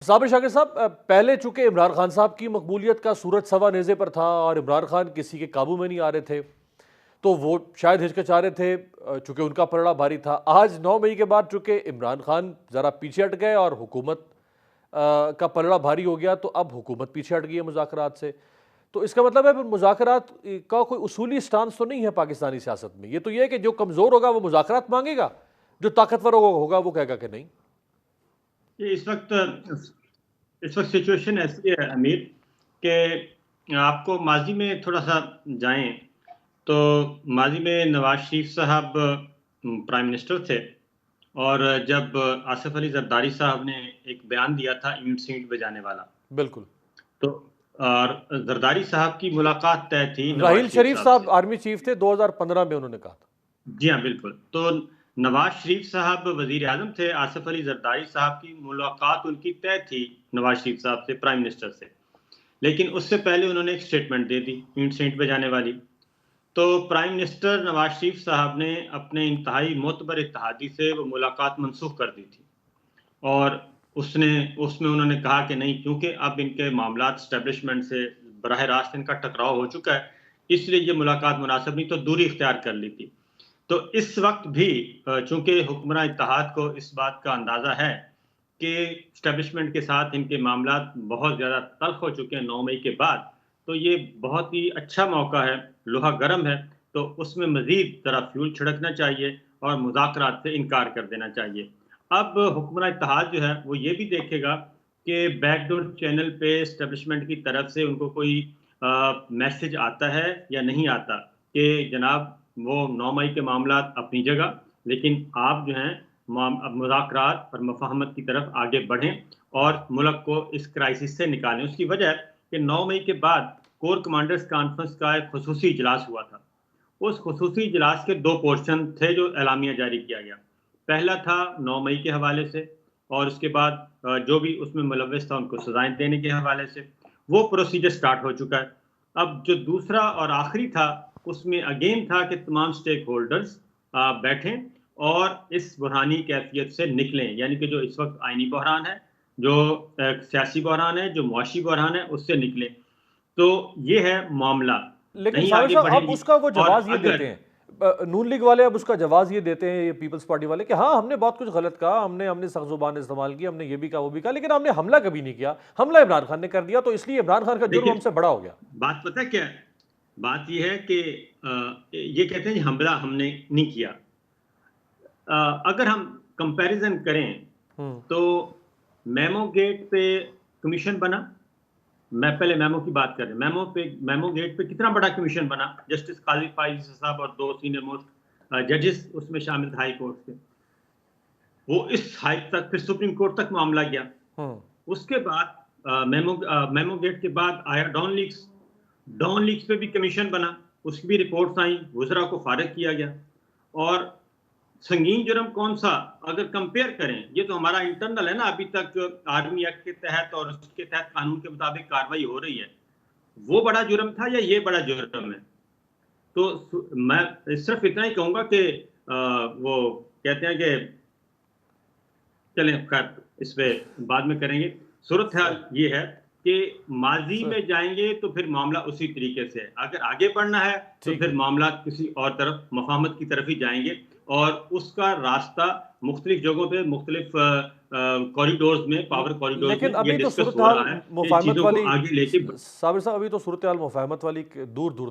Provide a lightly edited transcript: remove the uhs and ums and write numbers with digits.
साबिर शाकिर साहब, पहले चूंकि इमरान खान साहब की मकबूलियत का सूरज सवा नेज़े पर था और इमरान खान किसी के काबू में नहीं आ रहे थे, तो वो शायद हिचकिचा रहे थे चूंकि उनका पलड़ा भारी था। आज 9 मई के बाद चूंकि इमरान खान ज़रा पीछे हट गए और हुकूमत का पलड़ा भारी हो गया, तो अब हुकूमत पीछे हट गई है मुज़ाकरात से। तो इसका मतलब है फिर मुज़ाकरात का कोई उसूली स्टांस तो नहीं है पाकिस्तानी सियासत में। ये तो ये है कि जो कमज़ोर होगा वो मुज़ाकरात मांगेगा, जो ताकतवर होगा वो कहेगा कि नहीं। ये इस वक्त सिचुएशन ऐसी है अमीर कि आपको माजी में थोड़ा सा जाएं तो माजी में नवाज शरीफ साहब प्राइम मिनिस्टर थे। और जब आसिफ अली जरदारी साहब ने एक बयान दिया था ईंट सींट बजाने वाला, बिल्कुल। तो और जरदारी साहब की मुलाकात तय थी नवाज राहील शरीफ शरीफ साहब साहब से। आर्मी चीफ थे, 2015 में उन्होंने कहा था। जी हाँ, बिल्कुल। तो नवाज शरीफ साहब वजीर आजम थे, आसिफ अली जरदारी साहब की मुलाकात उनकी तय थी नवाज शरीफ साहब से, प्राइम मिनिस्टर से। लेकिन उससे पहले उन्होंने एक स्टेटमेंट दे दी ईंट सेंट बजाने वाली। तो प्राइम मिनिस्टर नवाज शरीफ साहब ने अपने इंतहाई मोतबर इत्तेहादी से वो मुलाकात मनसूख कर दी थी। और उसने उसमें उन्होंने कहा कि नहीं, क्योंकि अब इनके मामलात एस्टेब्लिशमेंट से बराह रास्त इनका टकराव हो चुका है, इसलिए ये मुलाकात मुनासिब नहीं, तो दूरी इख्तियार कर ली थी। तो इस वक्त भी चूंकि हुक्मरान इत्तेहाद को इस बात का अंदाजा है कि एस्टेब्लिशमेंट के साथ इनके मामलात बहुत ज़्यादा तल्ख हो चुके हैं 9 मई के बाद, तो ये बहुत ही अच्छा मौका है, लोहा गर्म है, तो उसमें मज़ीद ज़रा फ्यूल छिड़कना चाहिए और मुज़ाकरात से इनकार कर देना चाहिए। अब हुक्मरान इत्तेहाद जो है वो ये भी देखेगा कि बैकडोर चैनल पे एस्टेब्लिशमेंट की तरफ से उनको कोई मैसेज आता है या नहीं आता कि जनाब वो 9 मई के मामलात अपनी जगह, लेकिन आप जो हैं मुज़ाकरात और मुफ़ाहमत की तरफ आगे बढ़ें और मुल्क को इस क्राइसिस से निकालें। उसकी वजह है कि 9 मई के बाद कोर कमांडर्स कॉन्फ्रेंस का एक खुसूसी इजलास हुआ था। उस खुसूसी इजलास के 2 पोर्शन थे जो एलामिया जारी किया गया। पहला था 9 मई के हवाले से, और उसके बाद जो भी उसमें मुलव्वस था उनको सज़ाएँ देने के हवाले से। वो प्रोसीजर स्टार्ट हो चुका है। अब जो दूसरा और आखिरी था, उसमें अगेन था कि तमाम स्टेक होल्डर्स बैठें और इस बुरहानी कैफ़ियत से निकलें। यानी कि जो इस वक़्त आइनी बहरान है, जो सियासी बहरान है, जो मुआशी बहरान है, उससे निकलें। तो ये है मामला, लेकिन नहीं साबिर आगे साहब, अब बढ़ेगी। उसका वो और जवाब ये देते अगर हैं, नून लीग वाले अब उसका जवाब ये देते हैं, ये पीपल्स पार्टी वाले, कि हाँ हमने बहुत कुछ गलत कहा, हमने हमने सख्त जुबान इस्तेमाल की, हमने ये भी कहा वो भी कहा, लेकिन हमने हमला कभी नहीं किया। हमला इमरान खान ने कर दिया, तो इसलिए इमरान खान का जुर्म देखिए, हमसे बड़ा हो गया। बात पता है क्या है? बात ये है कि ये कहते हैं कि हमला हमने नहीं किया। अगर हम कंपैरिज़न करें, हम्म। तो मेमो गेट पे कमीशन बना। मैं पहले मेमो की बात कर रहे हैं। मेमो गेट पे कितना बड़ा कमीशन बना, जस्टिस काज़ी फ़ाइज़ साहब और 2 सीनियर मोस्ट जजेस उसमें शामिल थे हाई कोर्ट के। वो इस हाई तक, फिर सुप्रीम कोर्ट तक मामला गया। हम्म। उसके बाद मेमो गेट के बाद आया डॉन लीक्स। डॉन लीक्स पे भी कमीशन बना, उसकी भी रिपोर्ट्स आई, वज़रा को फ़ारिग किया गया। और संगीन जुर्म कौन-सा, अगर कंपेयर करें, ये तो हमारा इंटरनल है ना, अभी तक जो आर्मी एक्ट के तहत और उसके तहत कानून के मुताबिक कार्रवाई हो रही है, वो बड़ा जुर्म था या ये बड़ा जुर्म है? तो मैं सिर्फ़ इतना ही कहूँगा कि वो कहते हैं कि चलें खैर, इस पे बाद में करेंगे। सूरत-ए-हाल ये है कि माज़ी सर, में जाएँगे तो फिर मामला उसी तरीके से है। अगर आगे बढ़ना है तो ठीक फिर है। मामला किसी और तरफ मफ़ाहमत की तरफ ही जाएँगे, और उसका रास्ता मुख्तलिफ जगहों पे मुख्तलिफ कॉरिडोर्स में, पावर कॉरिडोर्स लेकिन में ये अभी तो डिस्कस सूरत हो हाल रहा है कि मुफाहमत चीज़ों को वाली, आगे लेके साबिर साहब, अभी तो सूरत हाल मुफाहमत वाली दूर दूर